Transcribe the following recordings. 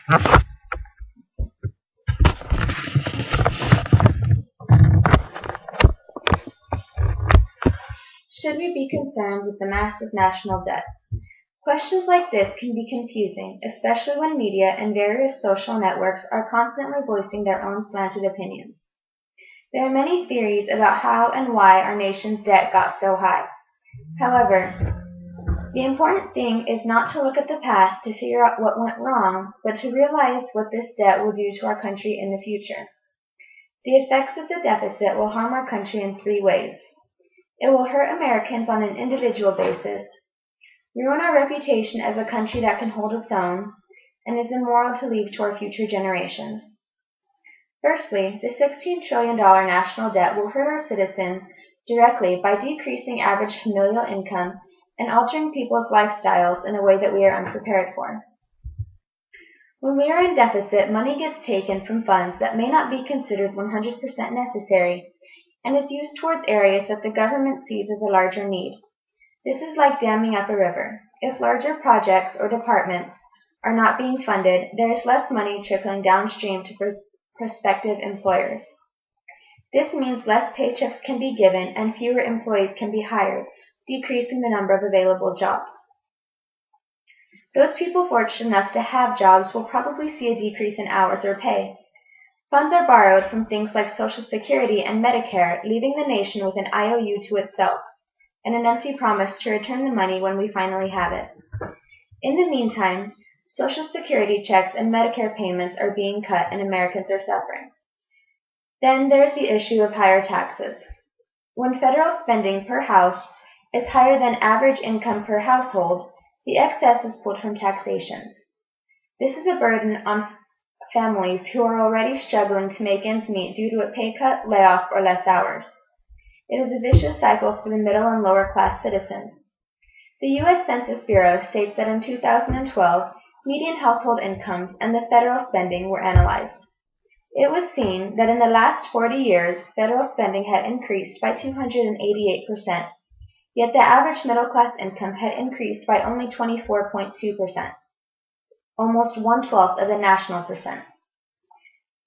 Should we be concerned with the massive national debt? Questions like this can be confusing, especially when media and various social networks are constantly voicing their own slanted opinions. There are many theories about how and why our nation's debt got so high. However, the important thing is not to look at the past to figure out what went wrong, but to realize what this debt will do to our country in the future. The effects of the deficit will harm our country in three ways. It will hurt Americans on an individual basis, ruin our reputation as a country that can hold its own, and is immoral to leave to our future generations. Firstly, the $16 trillion national debt will hurt our citizens directly by decreasing average familial income and altering people's lifestyles in a way that we are unprepared for. When we are in deficit, money gets taken from funds that may not be considered 100% necessary and is used towards areas that the government sees as a larger need. This is like damming up a river. If larger projects or departments are not being funded, there is less money trickling downstream to prospective employers. This means less paychecks can be given and fewer employees can be hired, decreasing the number of available jobs. Those people fortunate enough to have jobs will probably see a decrease in hours or pay. Funds are borrowed from things like Social Security and Medicare, leaving the nation with an IOU to itself, and an empty promise to return the money when we finally have it. In the meantime, Social Security checks and Medicare payments are being cut and Americans are suffering. Then there's the issue of higher taxes. When federal spending per house is higher than average income per household, the excess is pulled from taxations. This is a burden on families who are already struggling to make ends meet due to a pay cut, layoff, or less hours. It is a vicious cycle for the middle and lower class citizens. The U.S. Census Bureau states that in 2012, median household incomes and the federal spending were analyzed. It was seen that in the last 40 years, federal spending had increased by 288%, yet the average middle-class income had increased by only 24.2%, almost 1/12 of the national percent.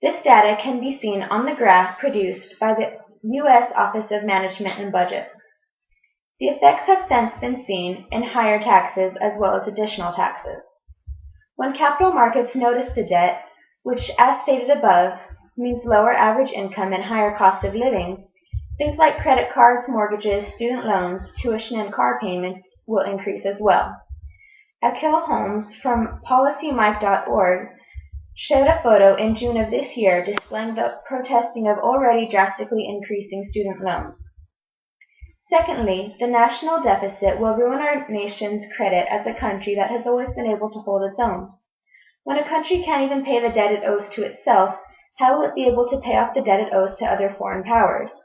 This data can be seen on the graph produced by the U.S. Office of Management and Budget. The effects have since been seen in higher taxes as well as additional taxes. When capital markets notice the debt, which, as stated above, means lower average income and higher cost of living, things like credit cards, mortgages, student loans, tuition, and car payments will increase as well. Akil Holmes from PolicyMike.org showed a photo in June of this year displaying the protesting of already drastically increasing student loans. Secondly, the national deficit will ruin our nation's credit as a country that has always been able to hold its own. When a country can't even pay the debt it owes to itself, how will it be able to pay off the debt it owes to other foreign powers?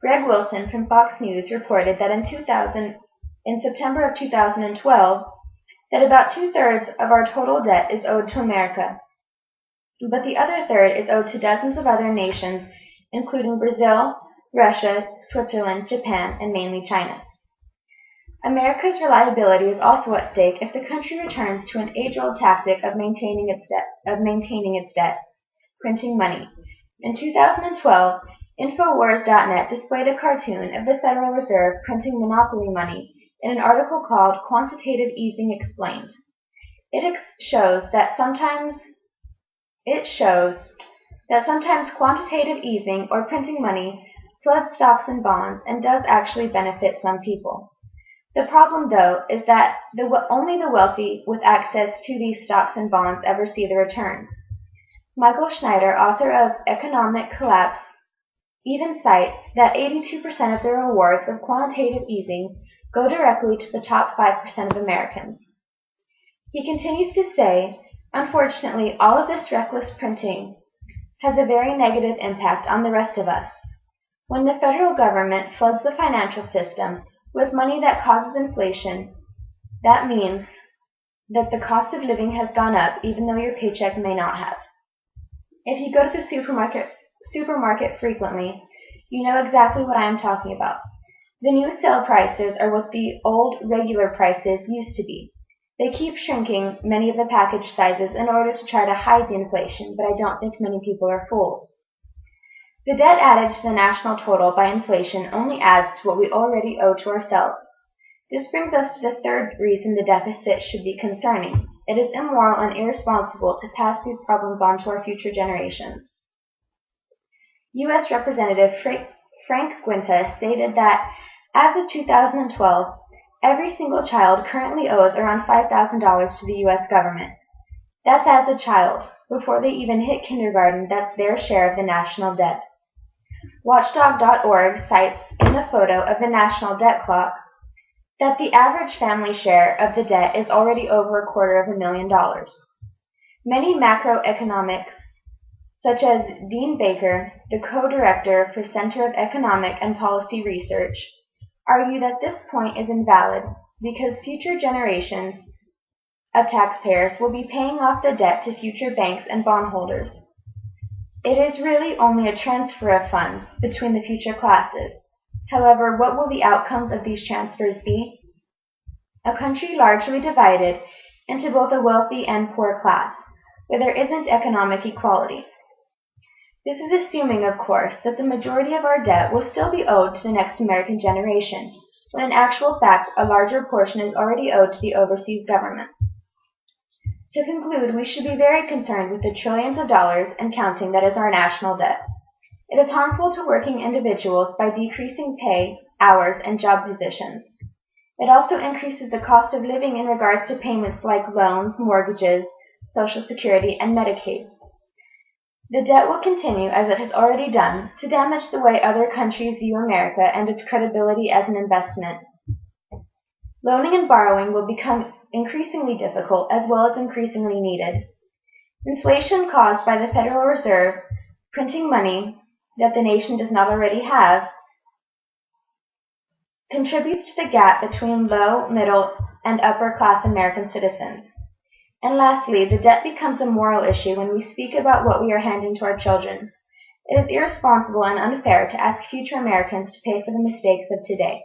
Greg Wilson from Fox News reported that in September of 2012, that about 2/3 of our total debt is owed to America, but the other third is owed to dozens of other nations, including Brazil, Russia, Switzerland, Japan, and mainly China. America's reliability is also at stake if the country returns to an age-old tactic of maintaining its debt, printing money. In 2012, Infowars.net displayed a cartoon of the Federal Reserve printing monopoly money in an article called Quantitative Easing Explained. It shows that sometimes quantitative easing or printing money floods stocks and bonds and does actually benefit some people. The problem, though, is that only the wealthy with access to these stocks and bonds ever see the returns. Michael Schneider, author of Economic Collapse, even cites that 82% of the rewards of quantitative easing go directly to the top 5% of Americans. He continues to say, unfortunately, all of this reckless printing has a very negative impact on the rest of us. When the federal government floods the financial system with money that causes inflation, that means that the cost of living has gone up even though your paycheck may not have. If you go to the supermarket frequently, you know exactly what I am talking about. The new sale prices are what the old regular prices used to be. They keep shrinking many of the package sizes in order to try to hide the inflation, but I don't think many people are fooled. The debt added to the national total by inflation only adds to what we already owe to ourselves. This brings us to the third reason the deficit should be concerning. It is immoral and irresponsible to pass these problems on to our future generations. U.S. Representative Frank Guinta stated that, as of 2012, every single child currently owes around $5,000 to the U.S. government. That's as a child. Before they even hit kindergarten, that's their share of the national debt. Watchdog.org cites in the photo of the national debt clock that the average family share of the debt is already over $250,000. Many macroeconomics, such as Dean Baker, the co-director for Center of Economic and Policy Research, argue that this point is invalid because future generations of taxpayers will be paying off the debt to future banks and bondholders. It is really only a transfer of funds between the future classes. However, what will the outcomes of these transfers be? A country largely divided into both a wealthy and poor class, where there isn't economic equality. This is assuming, of course, that the majority of our debt will still be owed to the next American generation, when in actual fact a larger portion is already owed to the overseas governments. To conclude, we should be very concerned with the trillions of dollars and counting that is our national debt. It is harmful to working individuals by decreasing pay, hours, and job positions. It also increases the cost of living in regards to payments like loans, mortgages, Social Security, and Medicaid. The debt will continue, as it has already done, to damage the way other countries view America and its credibility as an investment. Loaning and borrowing will become increasingly difficult as well as increasingly needed. Inflation caused by the Federal Reserve printing money that the nation does not already have contributes to the gap between low, middle, and upper class American citizens. And lastly, the debt becomes a moral issue when we speak about what we are handing to our children. It is irresponsible and unfair to ask future Americans to pay for the mistakes of today.